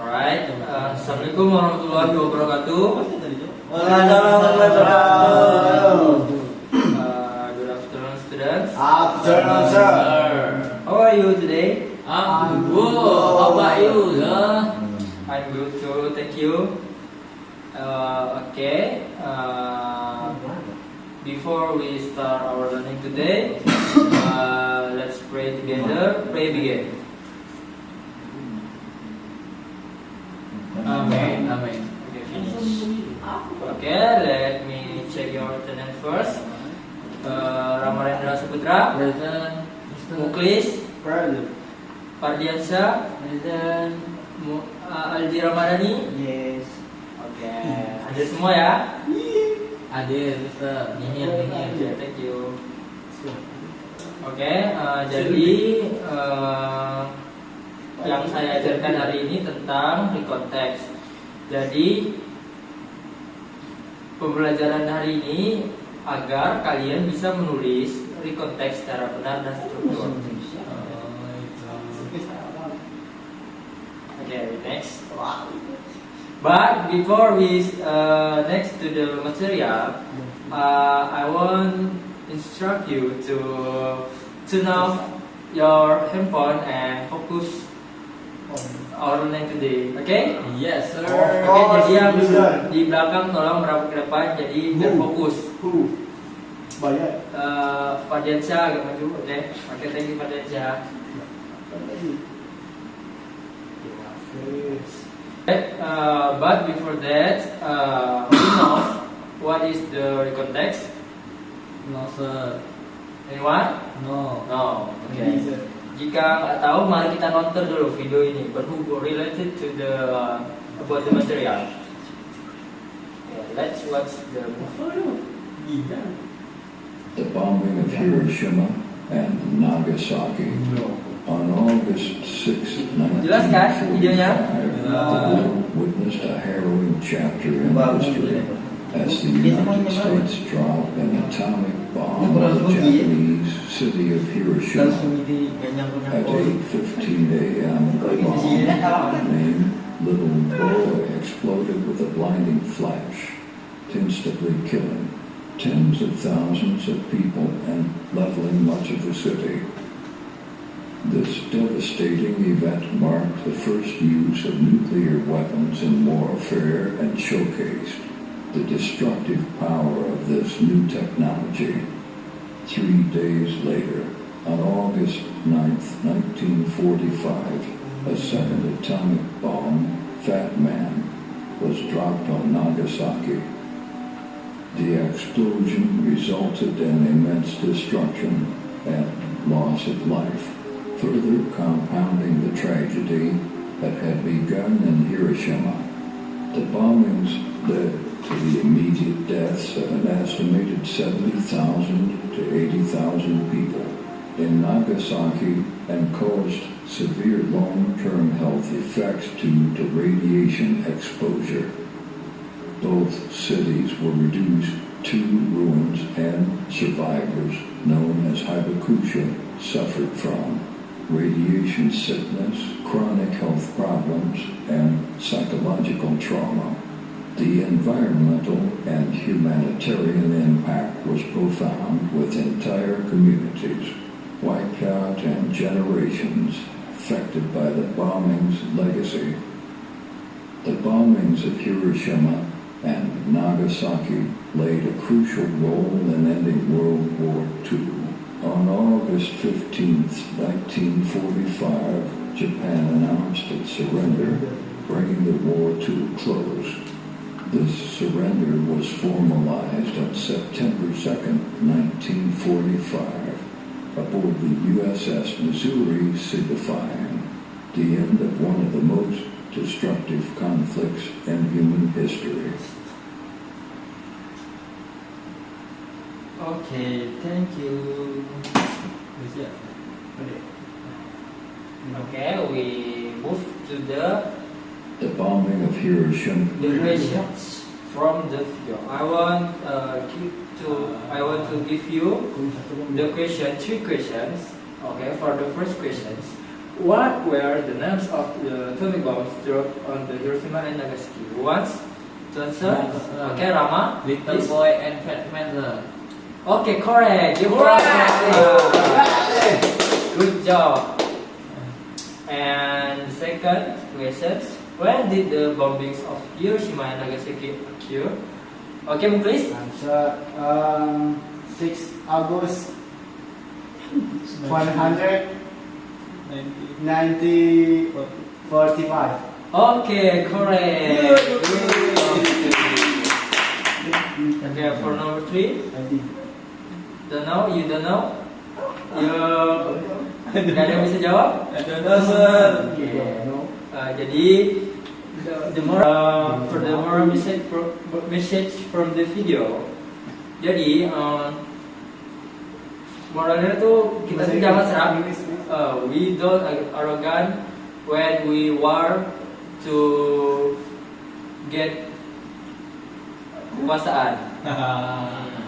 Alright, Assalamualaikum warahmatullahi wabarakatuh. Good afternoon, students. Afternoon, sir. How are you today? I'm good. How about you, sir? I'm good too, thank you. Okay. Before we start our learning today, let's pray together. Pray begin. Amen. Amen. Okay, finish. Okay, let me check your attendance first. Ramarendra Saputra, Present. Muklis, Present. Pardiansyah, Present. Aldi Ramadhani. Yes. Oke, hadir semua ya. Hadir, Mister. Nihil, Oke, nihil. thank you. Oke, jadi yang saya ajarkan hari ini tentang rekonteks. Jadi pembelajaran hari ini agar kalian bisa menulis rekonteks secara benar dan struktur. Okay, next. But before we next to the material, I want instruct you to turn off your handphone and focus on our learning today. Okay? Yes, sir. Oke, jadi yang di belakang tolong merapat ke depan, jadi biar fokus. Banyak. Pardiansyah agak maju, oke? Oke, thank you Pardiansyah. But before that, we know what is the context. No, sir. Anyone? No. No. Okay. Jika nggak tahu, mari kita nonton dulu video ini berhubung related to the about the material. Okay, let's watch the movie. The bombing of Hiroshima and Nagasaki on August 6, Jelas kan videonya? 1945, the world witnessed a harrowing chapter in history as the United States dropped an atomic bomb on the Japanese city of Hiroshima. At 8:15 a.m., a bomb named Little Boy exploded with a blinding flash, instantly killing tens of thousands of people and leveling much of the city. This devastating event marked the first use of nuclear weapons in warfare and showcased the destructive power of this new technology. 3 days later, on August 9, 1945, a second atomic bomb, Fat Man, was dropped on Nagasaki. The explosion resulted in immense destruction and loss of life, further compounding the tragedy that had begun in Hiroshima. The bombings led to the immediate deaths of an estimated 70,000 to 80,000 people in Nagasaki and caused severe long-term health effects due to radiation exposure. Both cities were reduced to ruins, and survivors, known as Hibakusha, suffered from radiation sickness, chronic health problems, and psychological trauma. The environmental and humanitarian impact was profound, with entire communities wiped out and generations affected by the bombing's legacy. The bombings of Hiroshima and Nagasaki played a crucial role in ending World War II. On August 15, 1945, Japan announced its surrender, bringing the war to a close. This surrender was formalized on September 2, 1945, aboard the USS Missouri, signifying the end of one of the most destructive conflicts in human history. Okay, thank you. Okay, we move to the bombing of Hiroshima. questions from the video. I want to give you the question, 3 questions. Okay, for the first questions, What were the names of the atomic bombs dropped on the Hiroshima and Nagasaki? Who wants to answer? Okay, Rama. Little please. boy and fat man, sir. Okay, correct. You Good job. And the second question, when did the bombings of Hiroshima and Nagasaki occur? Okay, Muklis. Answer 6 August 19045. Okay, correct. Okay, for number 3, don't know, you don't know? You nggak ada yang bisa jawab? Okay. Jadi the moral for the moral message from the video. Jadi moralnya tuh kita tuh jangan serang. We don't arrogant when we war to get kekuasaan.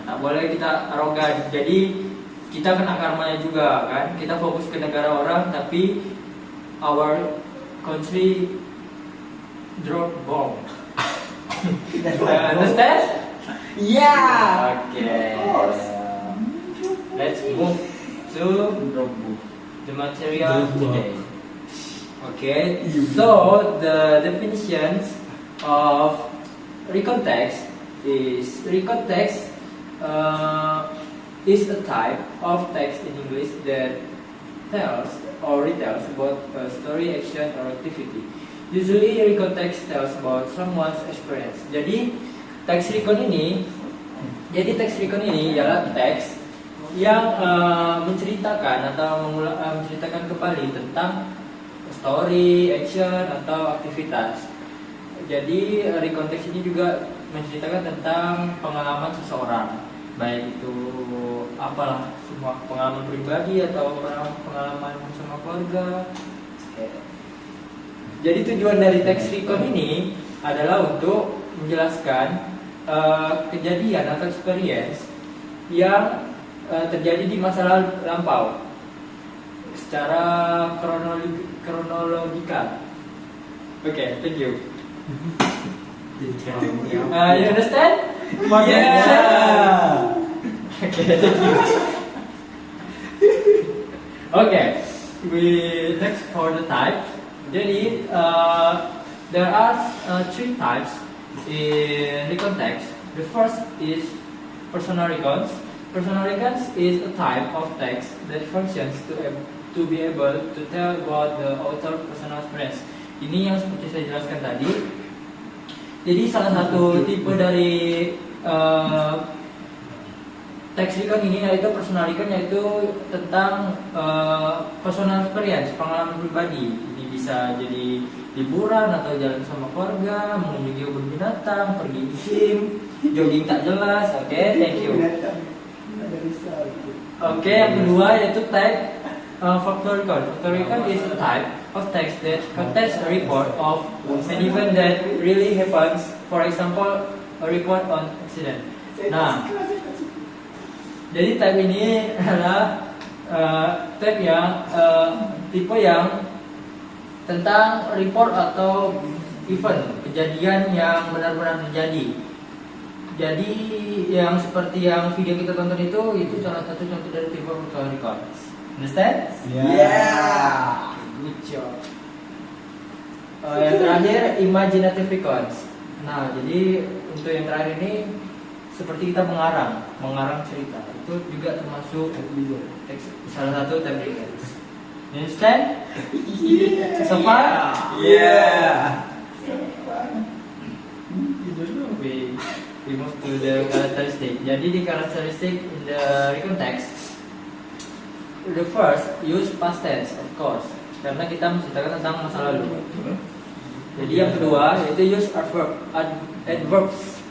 Tak boleh kita arogan. Jadi kita kena karmanya juga kan. Kita fokus ke negara orang tapi our country drop bomb. Understand? Yeah. Okay. Let's move to the material today. Okay. So the definitions of recon text is is a type of text in English that tells or retells about a story, action, or activity. Usually, recon text tells about someone's experience. Jadi, teks recon ini ialah teks yang menceritakan atau menceritakan kembali tentang story, action, atau aktivitas. Jadi, recon text ini juga menceritakan tentang pengalaman seseorang, baik itu apalah, semua pengalaman pribadi atau pengalaman bersama keluarga. Jadi tujuan dari teks recon ini adalah untuk menjelaskan kejadian atau experience yang terjadi di masa lampau secara kronologikal. Okay, thank you. You understand? Yeah. Okay, thank you. Okay, we next for the types. Jadi there are 3 types in recon text. The first is personal recons. Personal recons is a type of text that functions to be able to tell about the author personal experience. Ini yang seperti saya jelaskan tadi. Jadi salah satu tipe dari teks recon ini yaitu personal recon, yaitu tentang personal experience, pengalaman pribadi. Ini bisa jadi liburan atau jalan sama keluarga, mengunjungi kebun binatang, pergi gym, jogging tak jelas. Oke, thank you. Oke, yang kedua yaitu type factual recon. Factual recon is a type of text that contains a report of an event that really happens. For example, a report on accident. Nah, jadi type ini adalah type yang tipe yang tentang report atau event, kejadian yang benar-benar terjadi. Jadi yang seperti yang video kita tonton itu salah satu contoh dari tipe factual recon. Understand? Yeah. Good job. Yang terakhir imaginative recons. Nah, jadi untuk yang terakhir ini seperti kita mengarang cerita. Itu juga termasuk salah satu type recons. You understand? Yeah. So far? Yeah. We move to the characteristic. Jadi di characteristic in the recon text, the first use past tense of course, karena kita menceritakan tentang masa lalu. Jadi yang kedua yaitu use adverbs.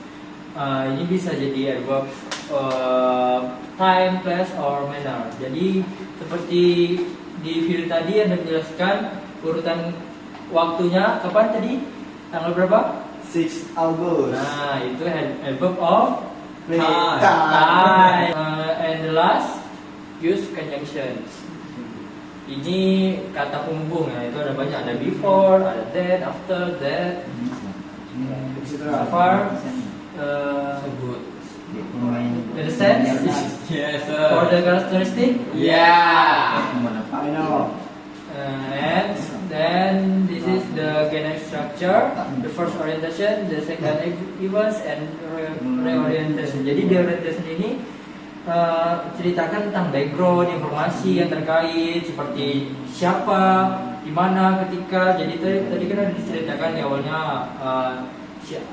Ini bisa jadi adverbs time, place, or manner. Jadi seperti di video tadi yang dijelaskan urutan waktunya kapan tadi? Tanggal berapa? 6 August. Nah, itu adverb of Time. And the last use conjunctions. Ini kata penghubung ya, itu ada banyak, ada before, ada that, after that. So far, So good. understand? Yes, For the characteristic, Yeah. I know. and then this is the generic structure. The first orientation, the second events, and reorientation. Jadi di orientation ini ceritakan tentang background, informasi yang terkait seperti siapa, di mana, ketika. Jadi tadi kan ada diceritakan di awalnya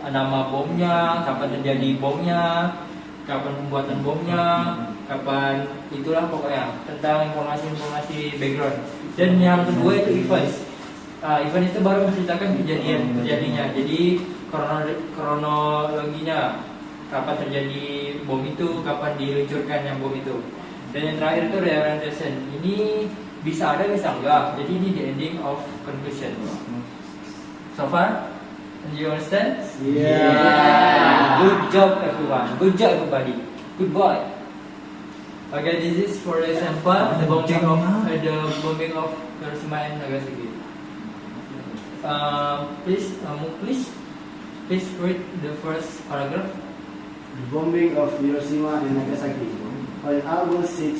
nama bomnya, kapan terjadi bomnya, kapan pembuatan bomnya, kapan, itulah pokoknya tentang informasi background. Dan yang kedua itu events. Event itu baru menceritakan kejadiannya. Jadi kronologinya, kapan terjadi bom itu, kapan diluncurkan yang bom itu. Dan yang terakhir itu reorientation. Ini bisa ada, bisa enggak. Jadi ini the ending of conclusion. So far, you understand? Yeah. Good job everyone. Good job everybody. Good boy. Okay, this is for example the bombing of Hiroshima and Nagasaki. Please read the first paragraph. The bombing of Hiroshima and Nagasaki. On August 6,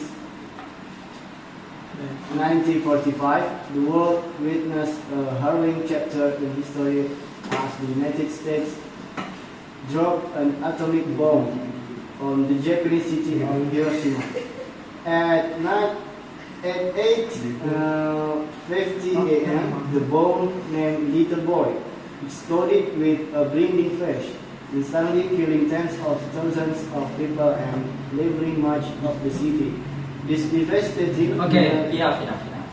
1945, the world witnessed a harrowing chapter in history as the United States dropped an atomic bomb on the Japanese city of Hiroshima. At 8:50 a.m., the bomb named Little Boy exploded with a blinding flash, instantly killing tens of thousands of people and leveling much of the city. This devastating. Okay, enough.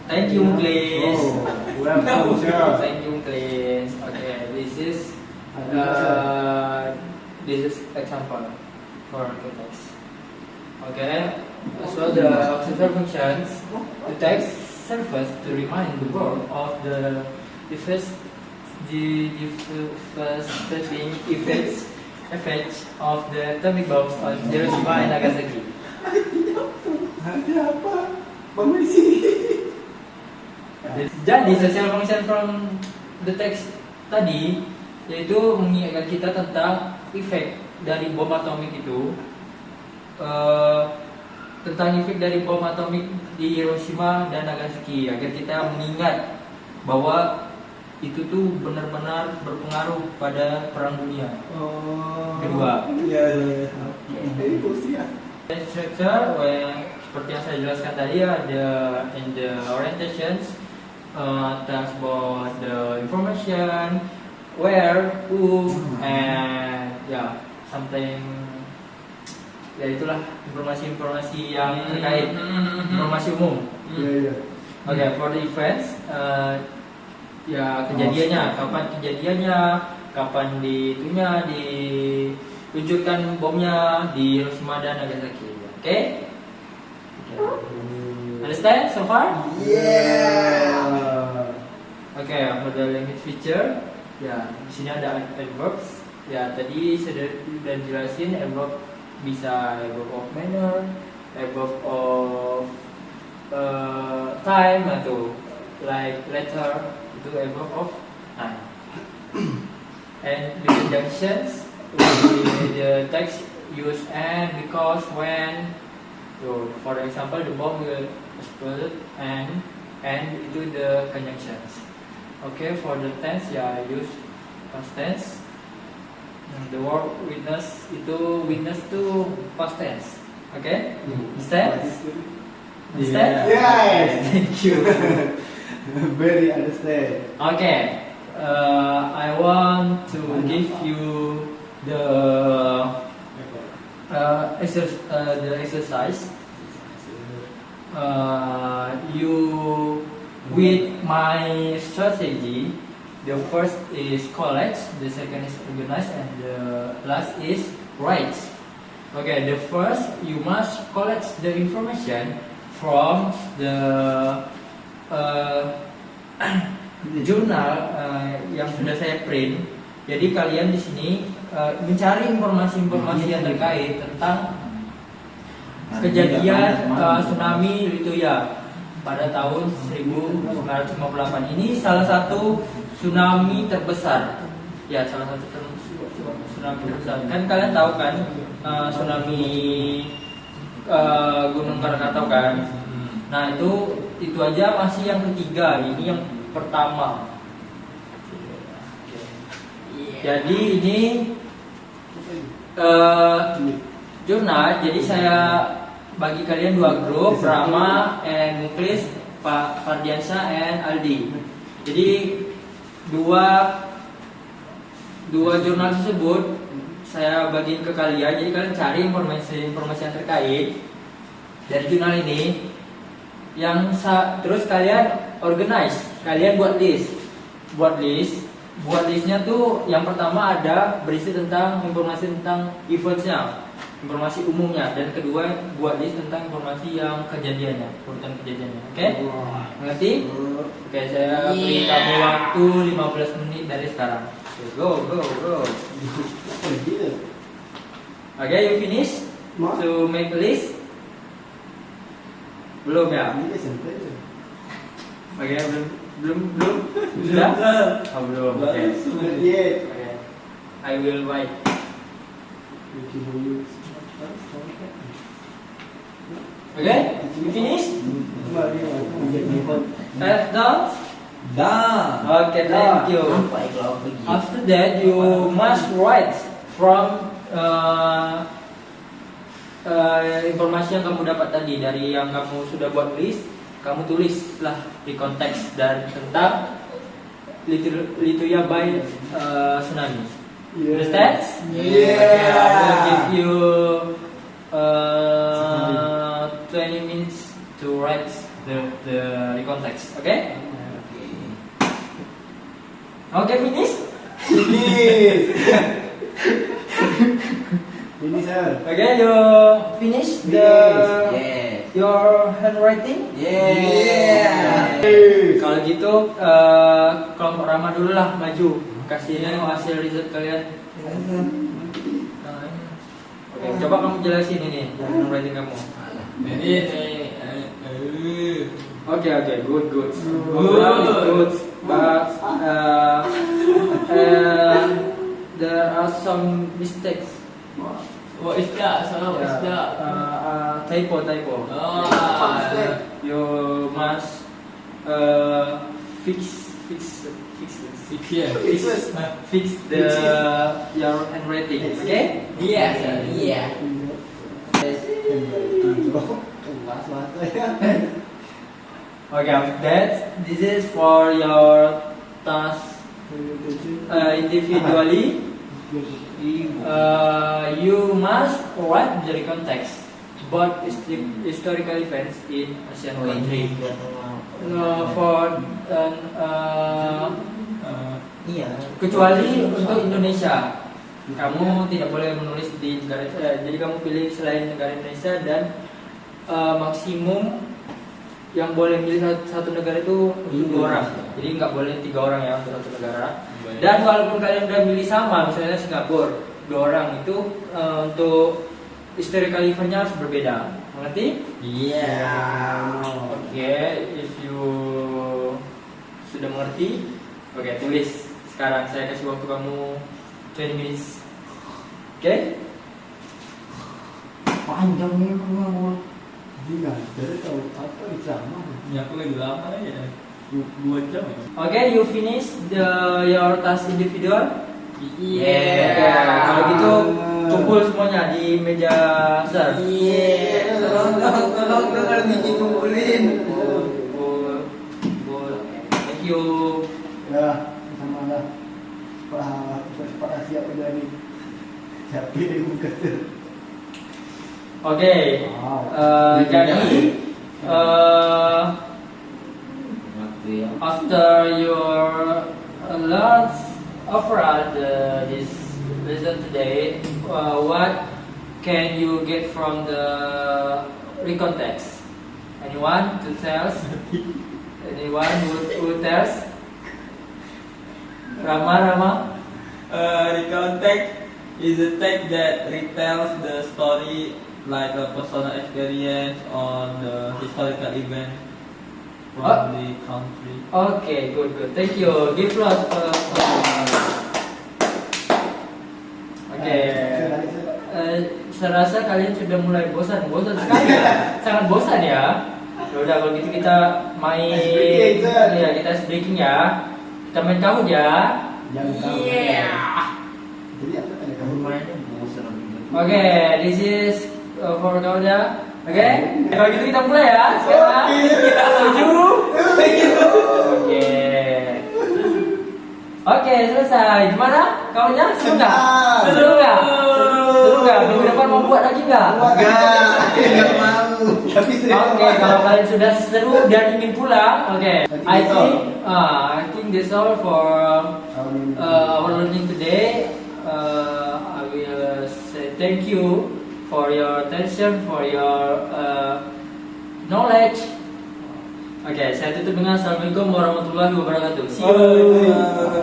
Thank you, please. Oh, welcome, sir. Thank you, please. Okay, this is example for the text. Okay, so the auxiliary functions, the text serves to remind the world of the devastating effects of the atomic bombs on Hiroshima and Nagasaki. Ada apa? Permisi. Jadi social function from the text tadi yaitu mengingatkan kita tentang efek dari bom atomik itu, tentang efek dari bom atomik di Hiroshima dan Nagasaki, agar kita mengingat bahwa itu tuh benar-benar berpengaruh pada perang dunia kedua. Iya. Ini kursi ya. Structure seperti yang saya jelaskan tadi, ada in the orientations, talks about the information, where, who, and something, ya itulah informasi-informasi yang terkait, informasi umum. Iya. Okay, for the events, kejadiannya, kapan diluncurkan bomnya di Hiroshima dan Nagasaki. Okay? Understand so far? Yeah. Okay, for the language feature, di sini ada adverbs. Tadi sudah jelasin, adverb bisa adverb of manner, adverb of time, atau like later, itu adverb of time. And the conjunctions, the text use and, because, when. So, for example, the bomb will explode and itu the conjunctions. Okay, for the tense, use past tense. The word witness itu past tense. Okay, understand? Understand? Yes. Thank you. Very understand. Okay, I want to give you the exercise. You with my strategy, the first is collect, the second is organize, and the last is write. Okay, the first you must collect the information from the jurnal yang sudah saya print. Jadi kalian di sini mencari informasi-informasi yang terkait tentang kejadian tsunami itu pada tahun 1958. Ini salah satu tsunami terbesar. Ya, salah satu tsunami terbesar. Kan kalian tahu kan tsunami Gunung Krakatau kan? Nah, itu aja masih yang ketiga. Ini yang pertama. Jadi ini jurnal. Jadi saya bagi kalian dua grup, Rama and Muklis, Pak Fardiansyah and Aldi. Jadi dua jurnal tersebut saya bagiin ke kalian. Jadi kalian cari informasi yang terkait dari jurnal ini. Terus kalian organize, kalian buat listnya tuh yang pertama ada berisi tentang informasi tentang eventnya, informasi umumnya, dan kedua buat list tentang informasi yang kejadiannya, urutan kejadiannya. Oke? Mengerti? Oke, saya beri kamu waktu 15 menit dari sekarang. Go. Oke, you finish to make a list? Belum ya? Oke, belum. Sudah? Oh, belum. Oke. I will wait. Okay, you finish? Have done? Done. Okay, thank you. After that, you must write from informasi yang kamu dapat tadi dari yang kamu sudah buat list. Kamu tulislah di konteks dan tentang Lituya by tsunami. Understand? Okay, I will give you 20 minutes to write the context. Okay? Okay, finish? Finish, sir. Okay, you finish your handwriting? Kalau gitu kelompok Rama dulu lah maju. Kasih hasil result kalian. Oke, coba kamu jelasin ini handwriting kamu. Oke, good. Good. But there are some mistakes. What is that? So what is that? Typo. You must fix your handwriting. Okay? Yes. Okay, after that, this is for your task individually. You must write the context about historical events in Asian country. Kecuali untuk Indonesia, kamu tidak boleh menulis di negara. Jadi kamu pilih selain negara Indonesia dan maksimum yang boleh milih satu negara itu untuk 2 orang. Jadi nggak boleh 3 orang ya untuk satu negara. Dan walaupun kalian udah milih sama, misalnya Singapura 2 orang itu untuk historical eventnya harus berbeda. Mengerti? Oke, if you sudah mengerti, oke, tulis. Sekarang saya kasih waktu kamu 20 minutes. Oke? Panjang nih kamu. Jadi tahu apa sama? Ya aku lagi lama ya. 2 jam ya. Okay, you finish your task individual? Kalau gitu kumpul semuanya di meja besar. Tolong dengar nih kumpulin. Thank you. Ya, sama lah. Pak siap udah nih. Siap ini buka. Oke. Jadi after your learned overall this lesson today, what can you get from the recontext? Anyone to tell? Anyone who tells? Rama? Recontext is a text that retells the story like a personal experience on the historical event from the country. Okay, good. Thank you. Give applause. Oke. Saya rasa kalian sudah mulai bosan sekali ya, sangat bosan ya. Udah kalau gitu kita main, ya kita ice breaking ya. Kita main kahut ya. Jangan tahu. Jadi apa tadi kamu Mainnya bosan. Oke, this is for kahut ya. Oke, kalau gitu kita mulai ya. Sekarang kita setuju. Oke, selesai. Gimana? Kamunya seru nggak? Seru nggak? Seru nggak? Minggu depan mau buat lagi nggak? Enggak mau. Tapi Oke, kalau kalian sudah seru dan ingin pulang, oke. I think that's all for our learning today. I will say thank you for your attention, for your knowledge. Oke, saya tutup dengan Assalamualaikum warahmatullahi wabarakatuh. See you.